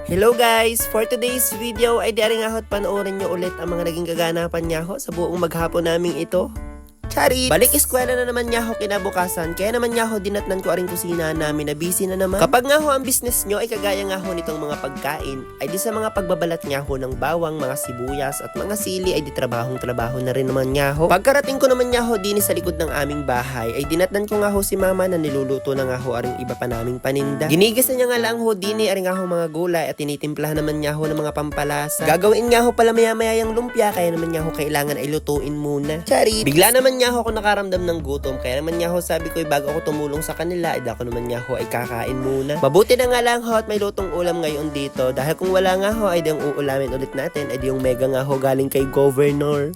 Hello guys! For today's video ay diaring ahot panoorin nyo ulit ang mga naging kaganapan niya ho sa buong maghapon naming ito. Charit! Balik eskwela na naman niya ho kinabukasan, kaya naman niya ho dinatnan ko aring kusina namin na busy na naman. Kapag nga ho ang business nyo ay kagaya nga ho nitong mga pagkain, ay di sa mga pagbabalat niya ho ng bawang, mga sibuyas at mga sili ay di trabahong-trabaho na rin naman niya ho. Pagkarating ko naman niya ho din sa likod ng aming bahay, ay dinatnan ko nga ho si mama na niluluto na nga ho aring iba pa naming paninda. Ginigas na niya nga lang ho din aring nga ho mga gulay at tinitimplahan naman niya ho ng mga pampalasa. Gagawin nga ho pala maya-maya yung lumpia, kaya naman niya ho kailangan ay lutuin muna. Charit! Bigla naman niya ho ako nakaramdam ng gutom, kaya naman niya ho sabi ko bago ako tumulong sa kanila, ay ako naman niya ho ay kakain muna. Mabuti na nga lang ho at may lutong ulam ngayon dito, dahil kung wala nga ho ay di ang uulamin ulit natin ay di yung mega nga ho galing kay Governor.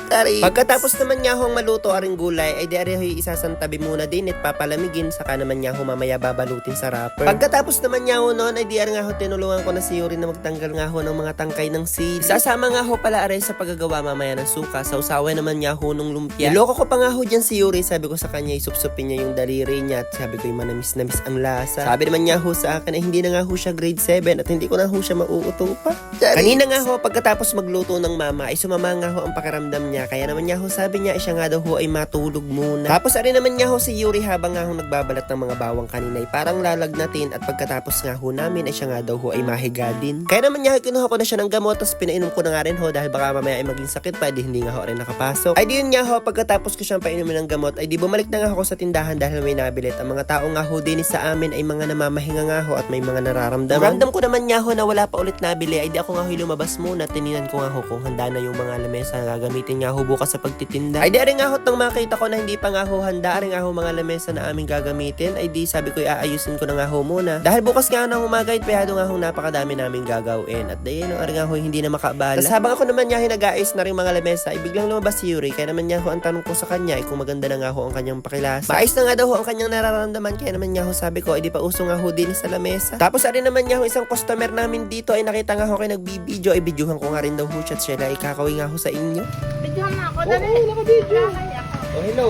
Tari. Pagkatapos naman niya ho maluto aring gulay, ay di arehoy isasantabi muna din at papalamigin, saka naman niya ho mamaya babalutin sa wrapper. Pagkatapos naman niya ho noon ay di nga ho tinulungan ko na si Yuri na magtanggal nga ho ng mga tangkay ng sili. Sasama nga ho pala aray sa paggagawa mamaya ng suka, sausawan naman niya ho nung lumpia. Niloko ko pa nga ho dyan si Yuri, sabi ko sa kanya isupsupin niya yung daliri niya at sabi ko yung manamis-namis ang lasa. Sabi naman niya ho sa akin ay hindi na nga ho siya grade 7 at hindi ko na ho siya mauuto pa. Kanina nga ho pagkatapos magluto ng mama ay sumama nga ho ang pakiramdam niya, kaya naman niya ho sabi niya siya nga daw ho ay matulog muna. Tapos ari naman niya ho si Yuri habang nga ho nagbabalat ng mga bawang kanina ay parang lalagnatin, at pagkatapos nga ho namin ay siya nga daw ho ay mahiga din. Kaya naman niya kinuha ko na siya ng gamot, tapos pinainom ko na nga rin ho dahil baka mamaya ay maging sakit pa, hindi nga ho rin nakapasok. Ay di yun nga ho, pagkatapos ko siyang painumin ng gamot ay di bumalik na nga ako sa tindahan dahil may nabilit. Ang mga tao nga ho din sa amin ay mga namamahinga nga ho at may mga nararamdaman. Ramdam ko naman niya ho na wala pa ulit nabili, ay di ako nga ho lumabas muna, tininan ko nga ho kung handa na yung mga lamesa na gagamitin nga ho bukas sa pagtitinda. Ay di rin nga ho nang makita ko na hindi pa nga ho handa rin nga ho mga lamesa na aming gagamitin, ay di sabi ko aayusin ko na nga ho muna. Dahil bukas nga ng umaga ay payado nga ho napakadami naming gagawin, at dahil ang nga ho hindi na makabala. Tapos habang ako naman niya nag-aayos na rin mga lamesa ay biglang lumabas si Yuri, kaya naman niya ho ang tanong ko sa kanya ay kung maganda na nga ho ang kanyang pakilasa. Maayos na nga daw ho ang kanyang nararamdaman, kaya naman niya ho sabi ko ay di pa uso nga ho din sa lamesa. Tapos ari naman niya ho isang customer namin dito ay nakita nga ho kay nagbibideo, ay videohan ko nga rin daw ho siya, siya na ikakawin nga ho sa inyo. Videohan na ako, dali. Oo, naka-video. Kakahay ako. Oh, hello.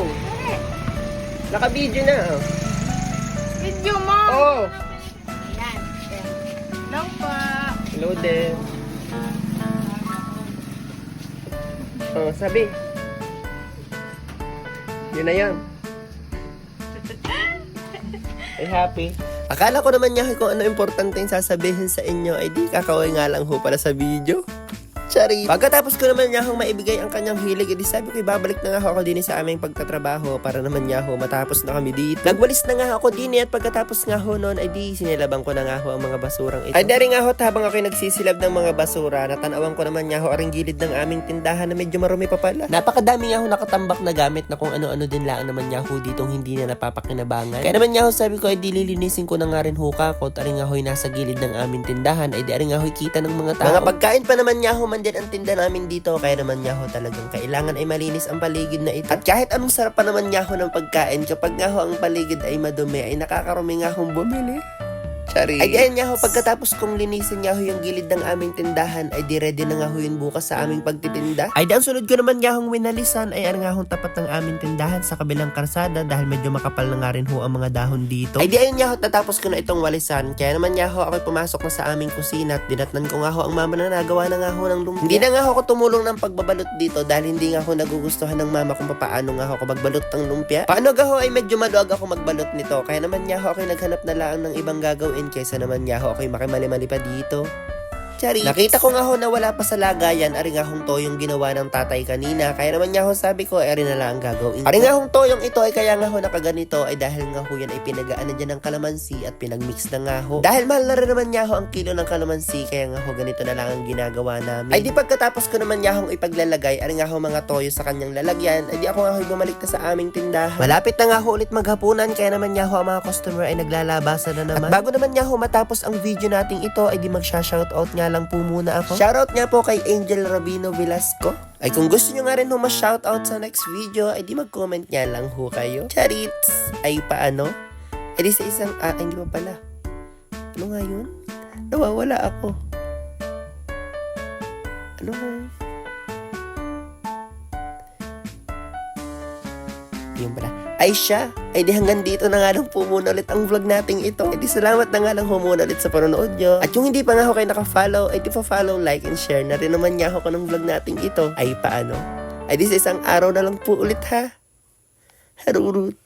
Naka-video na. Oh. Video mo. Oh. Ayan. Hello po. Hello din. Oh, sabi. Yun na yan. Ay, happy. Akala ko naman niya kung ano importante yung sasabihin sa inyo, ay di kakaway nga lang ho pala sa video. Charit. Pagkatapos ko naman niya hong maibigay ang kanyang hilig, edi sabi ko babalik na nga ako din sa aming pagtatrabaho para naman niya ho matapos na kami dito. Nagwalis na nga ako din at pagkatapos nga ho noon ay di sinilabang ko na nga ho ang mga basurang ito. Ay dari nga ho habang ako'y nagsisilab ng mga basura, natanawan ko naman niya ho aring gilid ng aming tindahan na medyo marumi pa pala. Napakadami nga ho nakatambak na gamit na kung ano-ano din lang naman niya ho ditong hindi na napapakinabangan. Kaya naman niya ho sabi ko ay dililinisin ko na nga rin ho kakot, aring nga ho'y nasa gilid ng aming tindahan ay di aring nga ho'y kita ng mga tao. Mga pagkain pa naman niya ho din ang tinda namin dito, kaya naman niya ho talagang kailangan ay malinis ang paligid na ito. At kahit anong sarap pa naman niya ho ng pagkain, kapag nga ho ang paligid ay madumi, ay nakakarumi nga hong bumili. Charis. Ay diyan niya ho, pagkatapos kong linisin niya ho yung gilid ng aming tindahan, ay di ready na nga ho yun bukas sa aming pagtitinda. Ay ang sunod ko naman niya hong winalisan ay nga hong tapat ng aming tindahan sa kabilang karsada dahil medyo makapal na nga rin ho ang mga dahon dito. Ay di ayun niya ho, tatapos ko na itong walisan, kaya naman niya ho ako'y pumasok na sa aming kusina at dinatnan ko nga ho ang mama na nagawa na nga ho ng lumpia. Hindi na nga ho ako tumulong ng pagbabalot dito dahil hindi nga ho nagugustuhan ng mama kung paano nga ho ako magbalot ng lumpia. Paano ga ho ay medyo maluwag ako magbalot nito, kaya naman niya ho ako'y naghanap na lang ng ibang gagawin kaysa naman niya ho ako'y makimali-mali pa dito. Charit. Nakita ko nga ho na wala pa sa lagayan, ari nga hong toyong ginawa ng tatay kanina, kaya naman niya ho sabi ko ari na lang ang gagawin ko. Ari nga hong toyong ito ay kaya nga ho nakaganito ay dahil nga ho yan ay pinagaan na dyan ng kalamansi at pinagmix na nga ho. Dahil mahal na rin naman niya ho ang kilo ng kalamansi, kaya nga ho ganito na lang ang ginagawa namin. Ay di pagkatapos ko naman niya hong ipaglalagay, ari nga ho mga toyo sa kanyang lalagyan, ay di ako nga ho bumalik na sa aming tindahan. Malapit na nga ho ulit maghapunan, kaya naman niya ho ang mga customer ay naglalabasan na naman. At bago naman niya ho matapos ang video nating ito, ay di mag-shoutout nga lang po muna ako. Shoutout nga po kay Angel Robino Velasco. Ay kung gusto nyo nga rin ho ma-shoutout sa next video, ay di mag-comment nga lang ho kayo. Charits! Ay paano? Ay di sa isang, hindi pa pala. Ano nga yun? Nawawala ako. Ano nga? Yun pala. Ay siya, Ay di hanggang dito na nga lang po muna ulit ang vlog nating ito. Ay di salamat na nga lang ho muna ulit sa panonood nyo. At yung hindi pa nga ho kayo naka-follow, ay di pa-follow, like, and share na rin naman nga ho ko ng vlog nating ito. Ay paano? Ay di sa isang araw na lang po ulit ha. Harurut.